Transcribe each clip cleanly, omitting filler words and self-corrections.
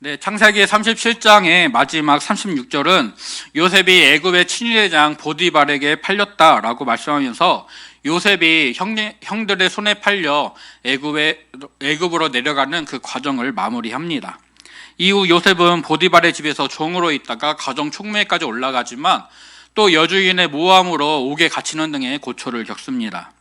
네, 창세기 37장의 마지막 36절은 요셉이 애굽의 친위대장 보디발에게 팔렸다라고 말씀하면서 요셉이 형들의 손에 팔려 애굽으로 내려가는 그 과정을 마무리합니다. 이후 요셉은 보디발의 집에서 종으로 있다가 가정 총무에까지 올라가지만 또 여주인의 모함으로 옥에 갇히는 등의 고초를 겪습니다.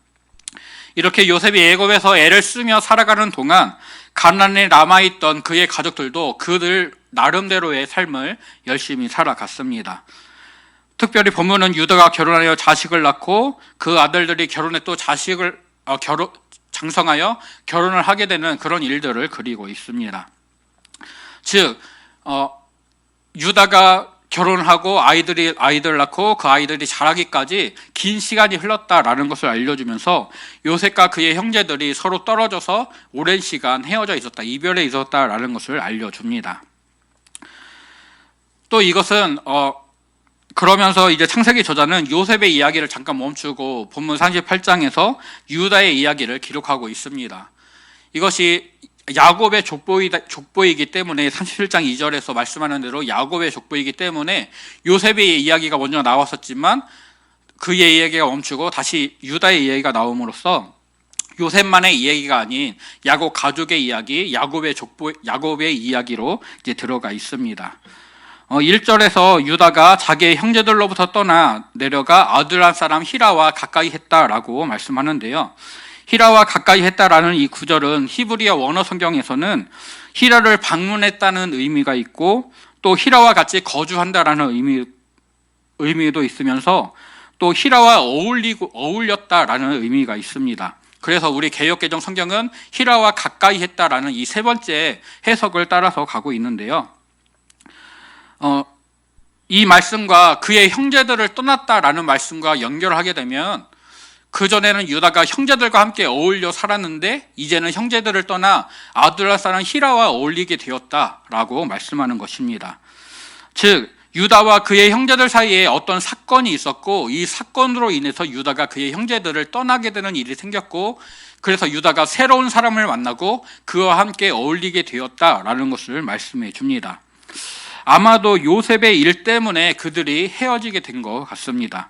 이렇게 요셉이 애굽에서 애를 쓰며 살아가는 동안 가나안에 남아있던 그의 가족들도 그들 나름대로의 삶을 열심히 살아갔습니다. 특별히 본문은 유다가 결혼하여 자식을 낳고 그 아들들이 결혼해 또 자식을 장성하여 결혼을 하게 되는 그런 일들을 그리고 있습니다. 즉 유다가 결혼하고 아이들 낳고 그 아이들이 자라기까지 긴 시간이 흘렀다라는 것을 알려주면서 요셉과 그의 형제들이 서로 떨어져서 오랜 시간 헤어져 있었다, 이별해 있었다라는 것을 알려줍니다. 또 이것은 그러면서 이제 창세기 저자는 요셉의 이야기를 잠깐 멈추고 본문 38장에서 유다의 이야기를 기록하고 있습니다. 이것이 야곱의 족보이기 때문에 37장 2절에서 말씀하는 대로 야곱의 족보이기 때문에 요셉의 이야기가 먼저 나왔었지만 그의 이야기가 멈추고 다시 유다의 이야기가 나옴으로써 요셉만의 이야기가 아닌 야곱 가족의 이야기, 야곱의 이야기로 이제 들어가 있습니다. 1절에서 유다가 자기의 형제들로부터 떠나 내려가 아둘람 사람 히라와 가까이 했다라고 말씀하는데요. 히라와 가까이 했다라는 이 구절은 히브리어 원어 성경에서는 히라를 방문했다는 의미가 있고 또 히라와 같이 거주한다라는 의미도 있으면서 또 히라와 어울렸다라는 의미가 있습니다. 그래서 우리 개역개정 성경은 히라와 가까이 했다라는 이 세 번째 해석을 따라서 가고 있는데요. 이 말씀과 그의 형제들을 떠났다라는 말씀과 연결하게 되면 그전에는 유다가 형제들과 함께 어울려 살았는데 이제는 형제들을 떠나 아둘람 사람 히라와 어울리게 되었다라고 말씀하는 것입니다. 즉 유다와 그의 형제들 사이에 어떤 사건이 있었고 이 사건으로 인해서 유다가 그의 형제들을 떠나게 되는 일이 생겼고 그래서 유다가 새로운 사람을 만나고 그와 함께 어울리게 되었다라는 것을 말씀해 줍니다. 아마도 요셉의 일 때문에 그들이 헤어지게 된 것 같습니다.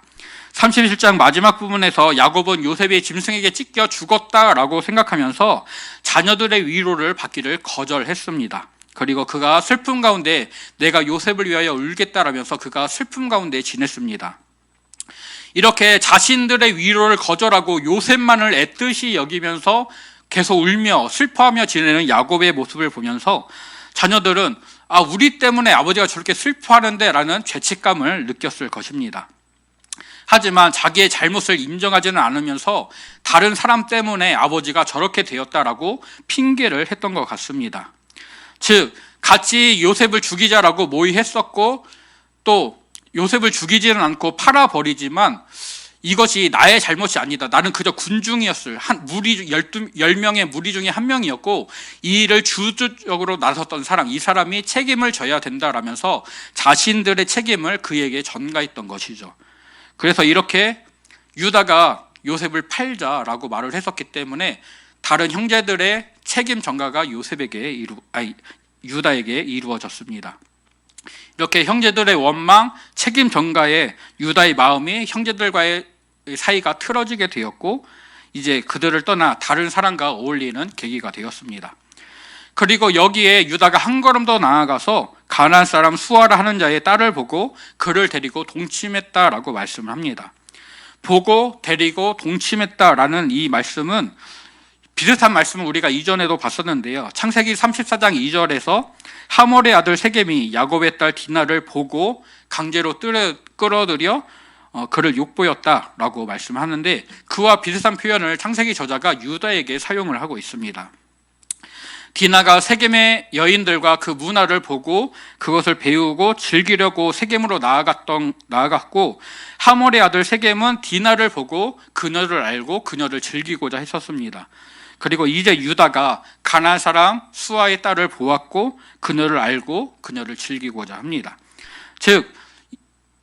37장 마지막 부분에서 야곱은 요셉이 짐승에게 찢겨 죽었다라고 생각하면서 자녀들의 위로를 받기를 거절했습니다. 그리고 그가 슬픔 가운데 내가 요셉을 위하여 울겠다라면서 그가 슬픔 가운데 지냈습니다. 이렇게 자신들의 위로를 거절하고 요셉만을 애뜻이 여기면서 계속 울며 슬퍼하며 지내는 야곱의 모습을 보면서 자녀들은 우리 때문에 아버지가 저렇게 슬퍼하는데 라는 죄책감을 느꼈을 것입니다. 하지만 자기의 잘못을 인정하지는 않으면서 다른 사람 때문에 아버지가 저렇게 되었다라고 핑계를 했던 것 같습니다. 즉 같이 요셉을 죽이자라고 모의했었고 또 요셉을 죽이지는 않고 팔아버리지만 이것이 나의 잘못이 아니다. 나는 그저 군중이었을 10명의 무리 중에 한 명이었고 이 일을 주도적으로 나섰던 사람, 이 사람이 책임을 져야 된다라면서 자신들의 책임을 그에게 전가했던 것이죠. 그래서 이렇게 유다가 요셉을 팔자라고 말을 했었기 때문에 다른 형제들의 책임 전가가 유다에게 이루어졌습니다. 이렇게 형제들의 원망, 책임 전가에 유다의 마음이 형제들과의 사이가 틀어지게 되었고 이제 그들을 떠나 다른 사람과 어울리는 계기가 되었습니다. 그리고 여기에 유다가 한 걸음 더 나아가서 가나안 사람 수아라 하는 자의 딸을 보고 그를 데리고 동침했다라고 말씀을 합니다. 보고 데리고 동침했다라는 이 말씀은 비슷한 말씀을 우리가 이전에도 봤었는데요. 창세기 34장 2절에서 하몰의 아들 세겜이 야곱의 딸 디나를 보고 강제로 끌어들여 그를 욕보였다라고 말씀하는데 그와 비슷한 표현을 창세기 저자가 유다에게 사용을 하고 있습니다. 디나가 세겜의 여인들과 그 문화를 보고 그것을 배우고 즐기려고 세겜으로 나아갔고 하몰의 아들 세겜은 디나를 보고 그녀를 알고 그녀를 즐기고자 했었습니다. 그리고 이제 유다가 가나안 사람 수아의 딸을 보았고 그녀를 알고 그녀를 즐기고자 합니다. 즉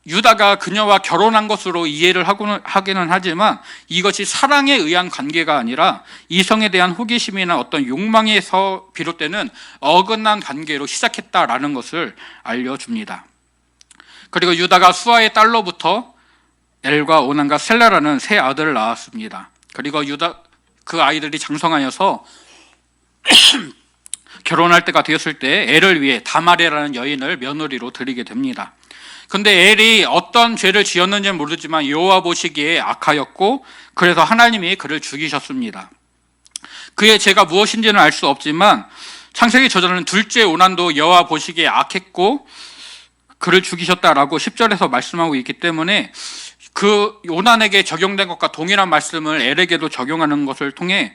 유다가 그녀와 결혼한 것으로 이해를 하기는 하지만 이것이 사랑에 의한 관계가 아니라 이성에 대한 호기심이나 어떤 욕망에서 비롯되는 어긋난 관계로 시작했다라는 것을 알려줍니다. 그리고 유다가 수아의 딸로부터 엘과 오난과 셀라라는 세 아들을 낳았습니다. 그리고 그 아이들이 장성하여서 결혼할 때가 되었을 때 엘을 위해 다말이라는 여인을 며느리로 드리게 됩니다. 근데 엘이 어떤 죄를 지었는지는 모르지만 여호와 보시기에 악하였고 그래서 하나님이 그를 죽이셨습니다. 그의 죄가 무엇인지는 알 수 없지만 창세기 저자는 둘째 오난도 여호와 보시기에 악했고 그를 죽이셨다라고 10절에서 말씀하고 있기 때문에 그 오난에게 적용된 것과 동일한 말씀을 엘에게도 적용하는 것을 통해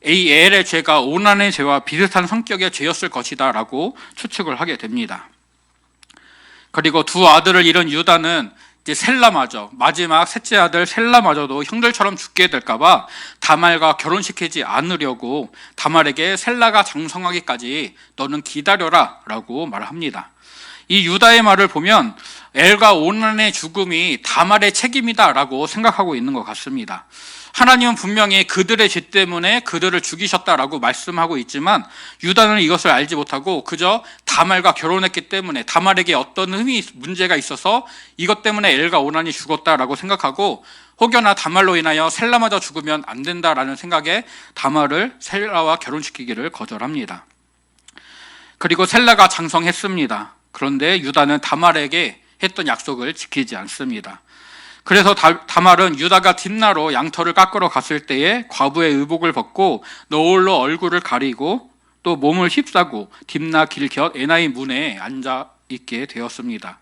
이 엘의 죄가 오난의 죄와 비슷한 성격의 죄였을 것이다 라고 추측을 하게 됩니다. 그리고 두 아들을 잃은 유다는 이제 셀라마저, 마지막 셋째 아들 셀라마저도 형들처럼 죽게 될까봐 다말과 결혼시키지 않으려고 다말에게 셀라가 장성하기까지 너는 기다려라 라고 말합니다. 이 유다의 말을 보면 엘과 오난의 죽음이 다말의 책임이다 라고 생각하고 있는 것 같습니다. 하나님은 분명히 그들의 죄 때문에 그들을 죽이셨다라고 말씀하고 있지만 유다는 이것을 알지 못하고 그저 다말과 결혼했기 때문에 다말에게 어떤 문제가 있어서 이것 때문에 엘과 오난이 죽었다라고 생각하고 혹여나 다말로 인하여 셀라마저 죽으면 안 된다라는 생각에 다말을 셀라와 결혼시키기를 거절합니다. 그리고 셀라가 장성했습니다. 그런데 유다는 다말에게 했던 약속을 지키지 않습니다. 그래서 다말은 유다가 딥나로 양털을 깎으러 갔을 때에 과부의 의복을 벗고 너울로 얼굴을 가리고 또 몸을 휩싸고 딥나 길곁 에나이 문에 앉아 있게 되었습니다.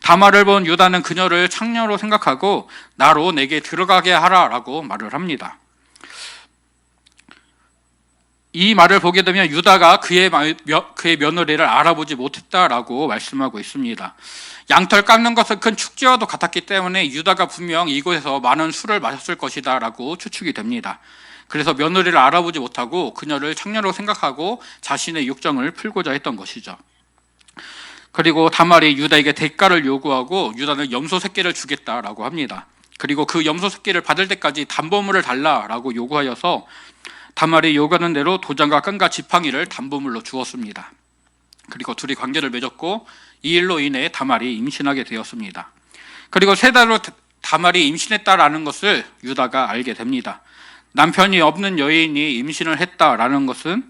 다말을 본 유다는 그녀를 창녀로 생각하고 나로 내게 들어가게 하라라고 말을 합니다. 이 말을 보게 되면 유다가 그의 며느리를 알아보지 못했다라고 말씀하고 있습니다. 양털 깎는 것은 큰 축제와도 같았기 때문에 유다가 분명 이곳에서 많은 술을 마셨을 것이다 라고 추측이 됩니다. 그래서 며느리를 알아보지 못하고 그녀를 창녀로 생각하고 자신의 욕정을 풀고자 했던 것이죠. 그리고 다말이 유다에게 대가를 요구하고 유다는 염소 새끼를 주겠다라고 합니다. 그리고 그 염소 새끼를 받을 때까지 담보물을 달라라고 요구하여서 다말이 요구하는 대로 도장과 끈과 지팡이를 담보물로 주었습니다. 그리고 둘이 관계를 맺었고 이 일로 인해 다말이 임신하게 되었습니다. 그리고 세 달로 다말이 임신했다라는 것을 유다가 알게 됩니다. 남편이 없는 여인이 임신을 했다라는 것은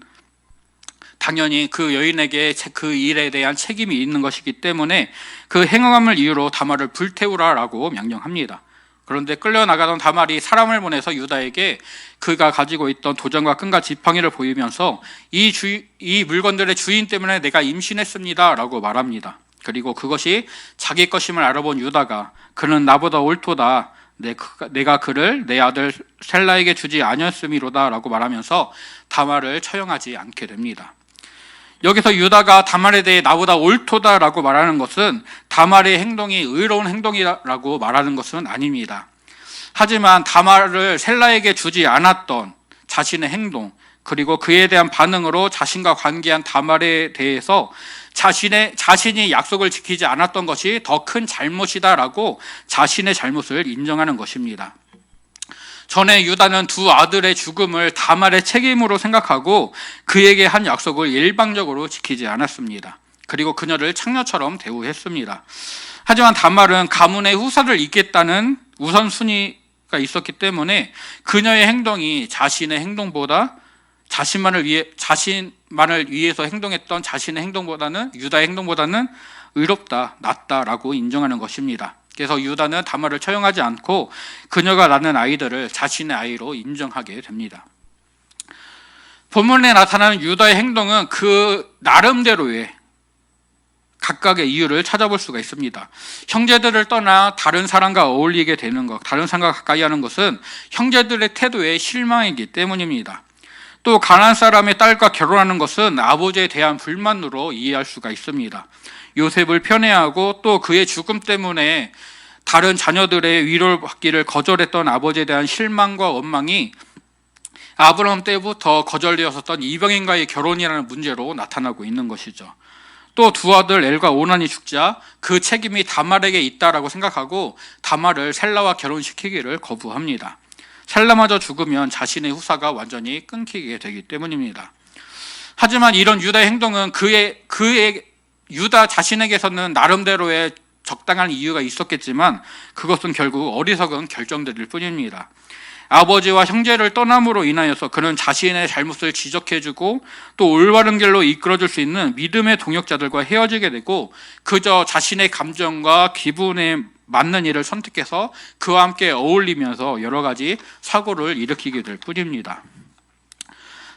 당연히 그 여인에게 그 일에 대한 책임이 있는 것이기 때문에 그 행함을 이유로 다말을 불태우라라고 명령합니다. 그런데 끌려나가던 다말이 사람을 보내서 유다에게 그가 가지고 있던 도장과 끈과 지팡이를 보이면서 이 물건들의 주인 때문에 내가 임신했습니다 라고 말합니다. 그리고 그것이 자기 것임을 알아본 유다가 그는 나보다 옳도다, 내가 그를 내 아들 셀라에게 주지 아니었음이로다 라고 말하면서 다말을 처형하지 않게 됩니다. 여기서 유다가 다말에 대해 나보다 옳도다 라고 말하는 것은 다말의 행동이 의로운 행동이라고 말하는 것은 아닙니다. 하지만 다말을 셀라에게 주지 않았던 자신의 행동, 그리고 그에 대한 반응으로 자신과 관계한 다말에 대해서 자신이 약속을 지키지 않았던 것이 더 큰 잘못이다라고 자신의 잘못을 인정하는 것입니다. 전에 유다는 두 아들의 죽음을 다말의 책임으로 생각하고 그에게 한 약속을 일방적으로 지키지 않았습니다. 그리고 그녀를 창녀처럼 대우했습니다. 하지만 다말은 가문의 후사를 잇겠다는 우선순위가 있었기 때문에 그녀의 행동이 자신의 행동보다 자신만을 위해서 행동했던 자신의 행동보다는 유다의 행동보다는 의롭다, 낫다라고 인정하는 것입니다. 그래서 유다는 다말을 처형하지 않고 그녀가 낳는 아이들을 자신의 아이로 인정하게 됩니다. 본문에 나타나는 유다의 행동은 그 나름대로의 각각의 이유를 찾아볼 수가 있습니다. 형제들을 떠나 다른 사람과 어울리게 되는 것, 다른 사람과 가까이 하는 것은 형제들의 태도에 실망이기 때문입니다. 또 가나안 사람의 딸과 결혼하는 것은 아버지에 대한 불만으로 이해할 수가 있습니다. 요셉을 편애하고 또 그의 죽음 때문에 다른 자녀들의 위로를 받기를 거절했던 아버지에 대한 실망과 원망이 아브라함 때부터 거절되었었던 이방인과의 결혼이라는 문제로 나타나고 있는 것이죠. 또 두 아들 엘과 오난이 죽자 그 책임이 다말에게 있다라고 생각하고 다말을 셀라와 결혼시키기를 거부합니다. 셀라마저 죽으면 자신의 후사가 완전히 끊기게 되기 때문입니다. 하지만 이런 유다의 행동은 그의 유다 자신에게서는 나름대로의 적당한 이유가 있었겠지만 그것은 결국 어리석은 결정들일 뿐입니다. 아버지와 형제를 떠남으로 인하여서 그는 자신의 잘못을 지적해주고 또 올바른 길로 이끌어줄 수 있는 믿음의 동역자들과 헤어지게 되고 그저 자신의 감정과 기분에 맞는 일을 선택해서 그와 함께 어울리면서 여러 가지 사고를 일으키게 될 뿐입니다.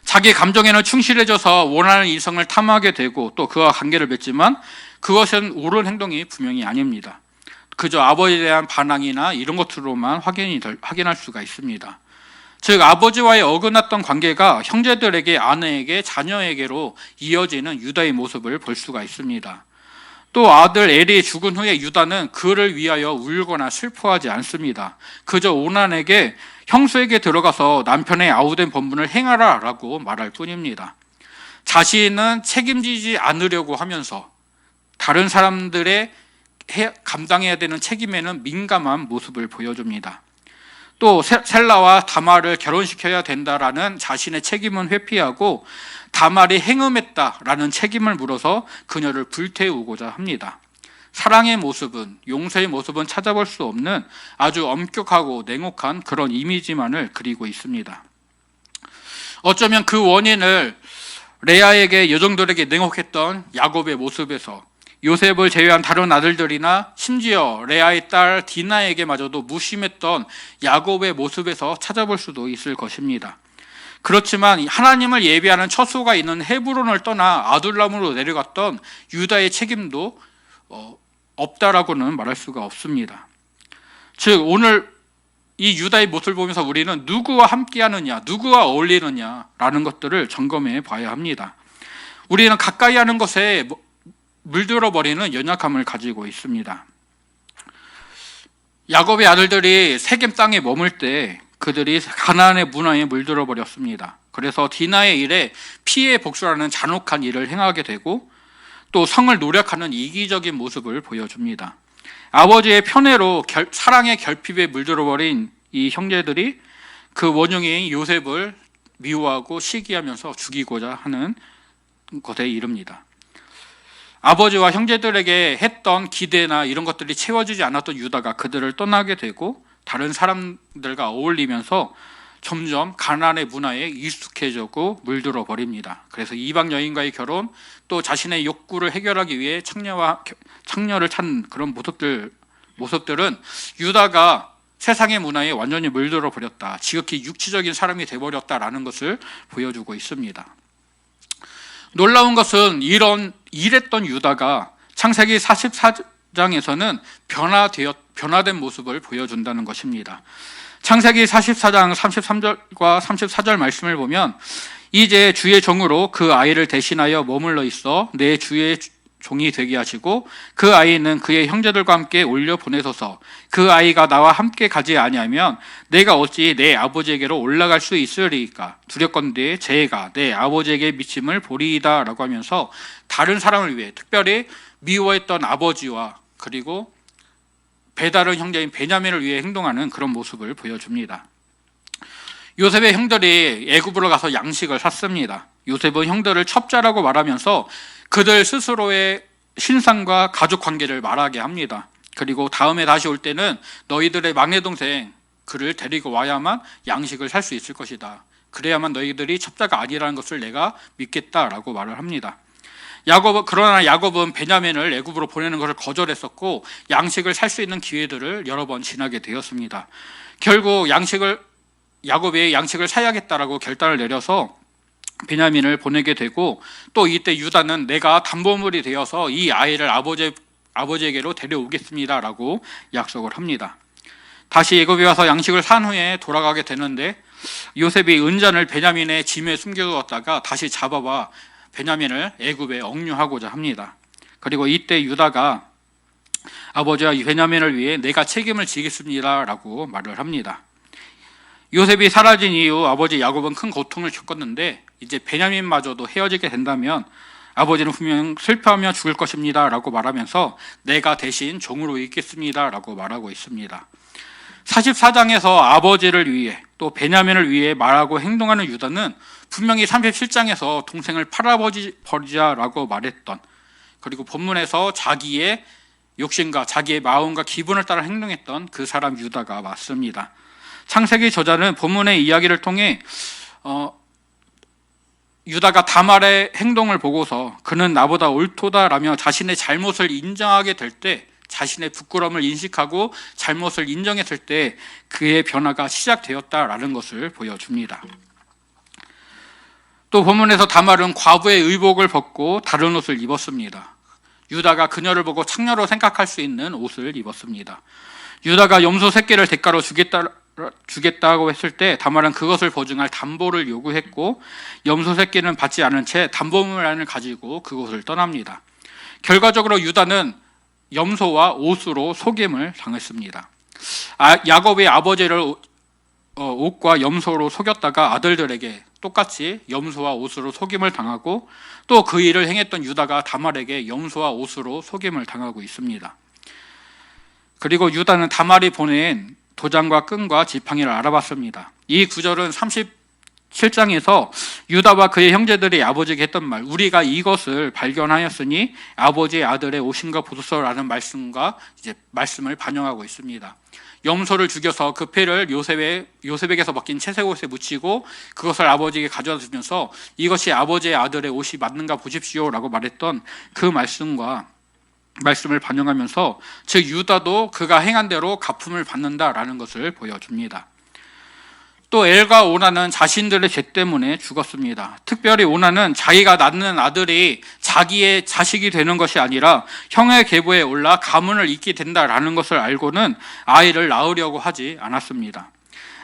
자기 감정에는 충실해져서 원하는 이성을 탐하게 되고 또 그와 관계를 맺지만 그것은 옳은 행동이 분명히 아닙니다. 그저 아버지에 대한 반항이나 이런 것으로만 확인할 수가 있습니다. 즉 아버지와의 어긋났던 관계가 형제들에게, 아내에게, 자녀에게로 이어지는 유다의 모습을 볼 수가 있습니다. 또 아들 엘이 죽은 후에 유다는 그를 위하여 울거나 슬퍼하지 않습니다. 그저 오난에게 형수에게 들어가서 남편의 아우된 본분을 행하라 라고 말할 뿐입니다. 자신은 책임지지 않으려고 하면서 다른 사람들의 감당해야 되는 책임에는 민감한 모습을 보여줍니다. 또 셀라와 다말을 결혼시켜야 된다라는 자신의 책임은 회피하고 다말이 행음했다라는 책임을 물어서 그녀를 불태우고자 합니다. 사랑의 모습은, 용서의 모습은 찾아볼 수 없는 아주 엄격하고 냉혹한 그런 이미지만을 그리고 있습니다. 어쩌면 그 원인을 레아에게, 여종들에게 냉혹했던 야곱의 모습에서 요셉을 제외한 다른 아들들이나 심지어 레아의 딸 디나에게마저도 무심했던 야곱의 모습에서 찾아볼 수도 있을 것입니다. 그렇지만 하나님을 예비하는 처소가 있는 헤브론을 떠나 아둘람으로 내려갔던 유다의 책임도 없다라고는 말할 수가 없습니다. 즉 오늘 이 유다의 모습을 보면서 우리는 누구와 함께하느냐, 누구와 어울리느냐라는 것들을 점검해 봐야 합니다. 우리는 가까이 하는 것에 물들어버리는 연약함을 가지고 있습니다. 야곱의 아들들이 세겜 땅에 머물 때 그들이 가나안의 문화에 물들어버렸습니다. 그래서 디나의 일에 피해 복수라는 잔혹한 일을 행하게 되고 또 성을 노력하는 이기적인 모습을 보여줍니다. 아버지의 편애로 사랑의 결핍에 물들어버린 이 형제들이 그 원흉인 요셉을 미워하고 시기하면서 죽이고자 하는 것에 이릅니다. 아버지와 형제들에게 했던 기대나 이런 것들이 채워지지 않았던 유다가 그들을 떠나게 되고 다른 사람들과 어울리면서 점점 가나안의 문화에 익숙해지고 물들어 버립니다. 그래서 이방 여인과의 결혼, 또 자신의 욕구를 해결하기 위해 창녀를 찾는 그런 모습들은 유다가 세상의 문화에 완전히 물들어 버렸다, 지극히 육체적인 사람이 되어버렸다라는 것을 보여주고 있습니다. 놀라운 것은 이랬던 유다가 창세기 44장에서는 변화된 모습을 보여준다는 것입니다. 창세기 44장 33절과 34절 말씀을 보면 이제 주의 종으로 그 아이를 대신하여 머물러 있어 내 주의 종이 되게 하시고 그 아이는 그의 형제들과 함께 올려 보내소서. 그 아이가 나와 함께 가지 아니하면 내가 어찌 내 아버지에게로 올라갈 수 있으리까. 두렵건대 제가 내 아버지에게 미침을 보리이다 라고 하면서 다른 사람을 위해, 특별히 미워했던 아버지와 그리고 배다른 형제인 베냐민을 위해 행동하는 그런 모습을 보여줍니다. 요셉의 형들이 애굽으로 가서 양식을 샀습니다. 요셉은 형들을 첩자라고 말하면서 그들 스스로의 신상과 가족 관계를 말하게 합니다. 그리고 다음에 다시 올 때는 너희들의 막내 동생 그를 데리고 와야만 양식을 살 수 있을 것이다. 그래야만 너희들이 첩자가 아니라는 것을 내가 믿겠다라고 말을 합니다. 그러나 야곱은 베냐민을 애굽으로 보내는 것을 거절했었고 양식을 살 수 있는 기회들을 여러 번 지나게 되었습니다. 결국 야곱이 양식을 사야겠다라고 결단을 내려서 베냐민을 보내게 되고 또 이때 유다는 내가 담보물이 되어서 이 아이를 아버지에게로 데려오겠습니다라고 약속을 합니다. 다시 애굽에 와서 양식을 산 후에 돌아가게 되는데 요셉이 은잔을 베냐민의 짐에 숨겨두었다가 다시 잡아와 베냐민을 애굽에 억류하고자 합니다. 그리고 이때 유다가 아버지와 베냐민을 위해 내가 책임을 지겠습니다라고 말을 합니다. 요셉이 사라진 이후 아버지 야곱은 큰 고통을 겪었는데 이제 베냐민마저도 헤어지게 된다면 아버지는 분명 슬퍼하며 죽을 것입니다 라고 말하면서 내가 대신 종으로 있겠습니다 라고 말하고 있습니다. 44장에서 아버지를 위해 또 베냐민을 위해 말하고 행동하는 유다는 분명히 37장에서 동생을 팔아버리자라고 말했던, 그리고 본문에서 자기의 욕심과 자기의 마음과 기분을 따라 행동했던 그 사람 유다가 맞습니다. 창세기 저자는 본문의 이야기를 통해 유다가 다말의 행동을 보고서 그는 나보다 옳도다라며 자신의 잘못을 인정하게 될 때, 자신의 부끄러움을 인식하고 잘못을 인정했을 때 그의 변화가 시작되었다라는 것을 보여줍니다. 또 본문에서 다말은 과부의 의복을 벗고 다른 옷을 입었습니다. 유다가 그녀를 보고 창녀로 생각할 수 있는 옷을 입었습니다. 유다가 염소 새끼를 대가로 주겠다고 했을 때 다말은 그것을 보증할 담보를 요구했고, 염소 새끼는 받지 않은 채 담보물안을 가지고 그곳을 떠납니다. 결과적으로 유다는 염소와 옷으로 속임을 당했습니다. 야곱의 아버지를 옷과 염소로 속였다가 아들들에게 똑같이 염소와 옷으로 속임을 당하고, 또 그 일을 행했던 유다가 다말에게 염소와 옷으로 속임을 당하고 있습니다. 그리고 유다는 다말이 보낸 도장과 끈과 지팡이를 알아봤습니다. 이 구절은 37장에서 유다와 그의 형제들이 아버지에게 했던 말, 우리가 이것을 발견하였으니 아버지의 아들의 옷임과 보소서라는 말씀을 반영하고 있습니다. 염소를 죽여서 그 피를 요셉에게서 맡긴 채색 옷에 묻히고 그것을 아버지에게 가져다 주면서 이것이 아버지의 아들의 옷이 맞는가 보십시오라고 말했던 그 말씀을 반영하면서, 즉 유다도 그가 행한 대로 갚음을 받는다라는 것을 보여줍니다. 또 엘과 오나는 자신들의 죄 때문에 죽었습니다. 특별히 오나는 자기가 낳는 아들이 자기의 자식이 되는 것이 아니라 형의 계보에 올라 가문을 잇게 된다라는 것을 알고는 아이를 낳으려고 하지 않았습니다.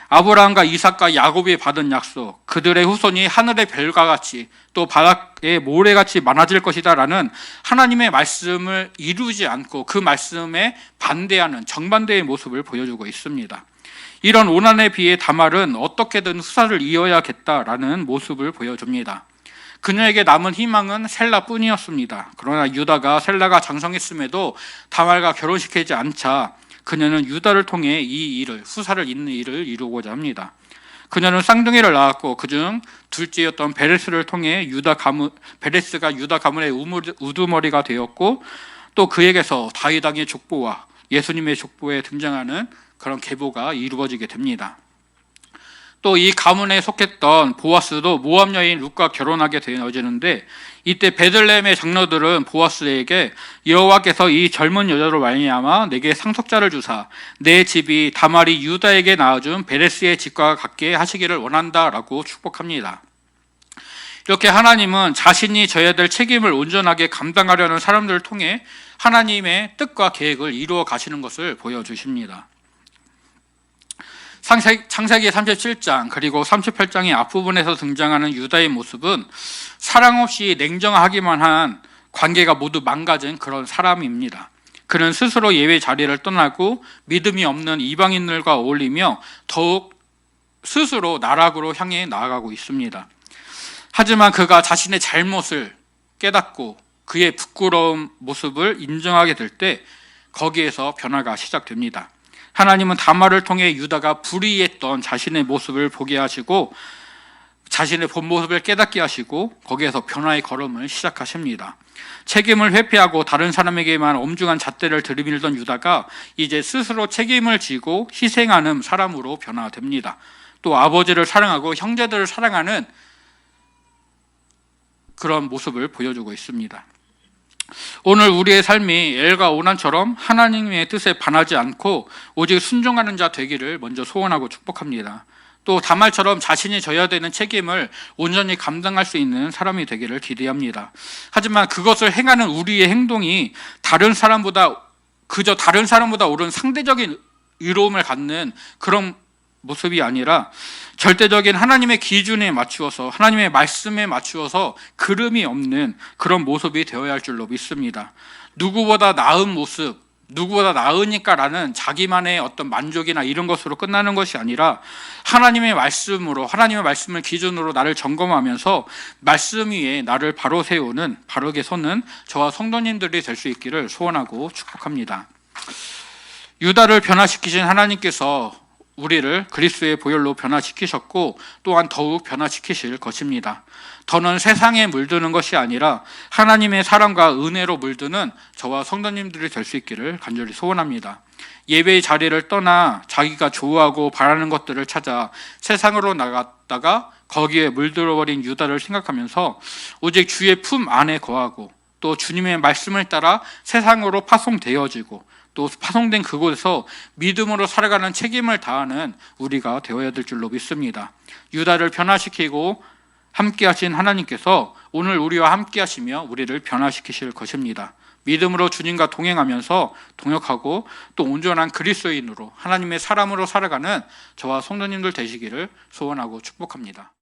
아브라함과 이삭과 야곱이 받은 약속, 그들의 후손이 하늘의 별과 같이 또 바닥의 모래같이 많아질 것이다 라는 하나님의 말씀을 이루지 않고 그 말씀에 반대하는 정반대의 모습을 보여주고 있습니다. 이런 오난에 비해 다말은 어떻게든 후사를 이어야겠다라는 모습을 보여줍니다. 그녀에게 남은 희망은 셀라뿐이었습니다. 그러나 유다가 셀라가 장성했음에도 다말과 결혼시키지 않자 그녀는 유다를 통해 이 일을, 후사를 잇는 일을 이루고자 합니다. 그녀는 쌍둥이를 낳았고 그중 둘째였던 베레스를 통해 베레스가 유다 가문의 우두머리가 되었고, 또 그에게서 다윗 왕의 족보와 예수님의 족보에 등장하는 그런 계보가 이루어지게 됩니다. 또 이 가문에 속했던 보아스도 모압 여인 룻과 결혼하게 되어지는데, 이때 베들레헴의 장로들은 보아스에게 여호와께서 이 젊은 여자로 말미암아 내게 상속자를 주사 내 집이 다말이 유다에게 낳아준 베레스의 집과 같게 하시기를 원한다라고 축복합니다. 이렇게 하나님은 자신이 져야 될 책임을 온전하게 감당하려는 사람들을 통해 하나님의 뜻과 계획을 이루어 가시는 것을 보여주십니다. 창세기 37장 그리고 38장의 앞부분에서 등장하는 유다의 모습은 사랑 없이 냉정하기만 한 관계가 모두 망가진 그런 사람입니다. 그는 스스로 예외 자리를 떠나고 믿음이 없는 이방인들과 어울리며 더욱 스스로 나락으로 향해 나아가고 있습니다. 하지만 그가 자신의 잘못을 깨닫고 그의 부끄러운 모습을 인정하게 될 때 거기에서 변화가 시작됩니다. 하나님은 다말을 통해 유다가 불의했던 자신의 모습을 보게 하시고 자신의 본 모습을 깨닫게 하시고 거기에서 변화의 걸음을 시작하십니다. 책임을 회피하고 다른 사람에게만 엄중한 잣대를 들이밀던 유다가 이제 스스로 책임을 지고 희생하는 사람으로 변화됩니다. 또 아버지를 사랑하고 형제들을 사랑하는 그런 모습을 보여주고 있습니다. 오늘 우리의 삶이 엘과 오난처럼 하나님의 뜻에 반하지 않고 오직 순종하는 자 되기를 먼저 소원하고 축복합니다. 또 다말처럼 자신이 져야 되는 책임을 온전히 감당할 수 있는 사람이 되기를 기대합니다. 하지만 그것을 행하는 우리의 행동이 그저 다른 사람보다 옳은 상대적인 의로움을 갖는 그런 모습이 아니라 절대적인 하나님의 기준에 맞추어서 하나님의 말씀에 맞추어서 그름이 없는 그런 모습이 되어야 할 줄로 믿습니다. 누구보다 나은 모습, 누구보다 나으니까라는 자기만의 어떤 만족이나 이런 것으로 끝나는 것이 아니라 하나님의 말씀으로, 하나님의 말씀을 기준으로 나를 점검하면서 말씀 위에 나를 바로 세우는, 바르게 서는 저와 성도님들이 될 수 있기를 소원하고 축복합니다. 유다를 변화시키신 하나님께서 우리를 그리스도의 보혈로 변화시키셨고 또한 더욱 변화시키실 것입니다. 더는 세상에 물드는 것이 아니라 하나님의 사랑과 은혜로 물드는 저와 성도님들이 될 수 있기를 간절히 소원합니다. 예배의 자리를 떠나 자기가 좋아하고 바라는 것들을 찾아 세상으로 나갔다가 거기에 물들어버린 유다를 생각하면서 오직 주의 품 안에 거하고 또 주님의 말씀을 따라 세상으로 파송되어지고 또 파송된 그곳에서 믿음으로 살아가는 책임을 다하는 우리가 되어야 될 줄로 믿습니다. 유다를 변화시키고 함께 하신 하나님께서 오늘 우리와 함께 하시며 우리를 변화시키실 것입니다. 믿음으로 주님과 동행하면서 동역하고 또 온전한 그리스도인으로 하나님의 사람으로 살아가는 저와 성도님들 되시기를 소원하고 축복합니다.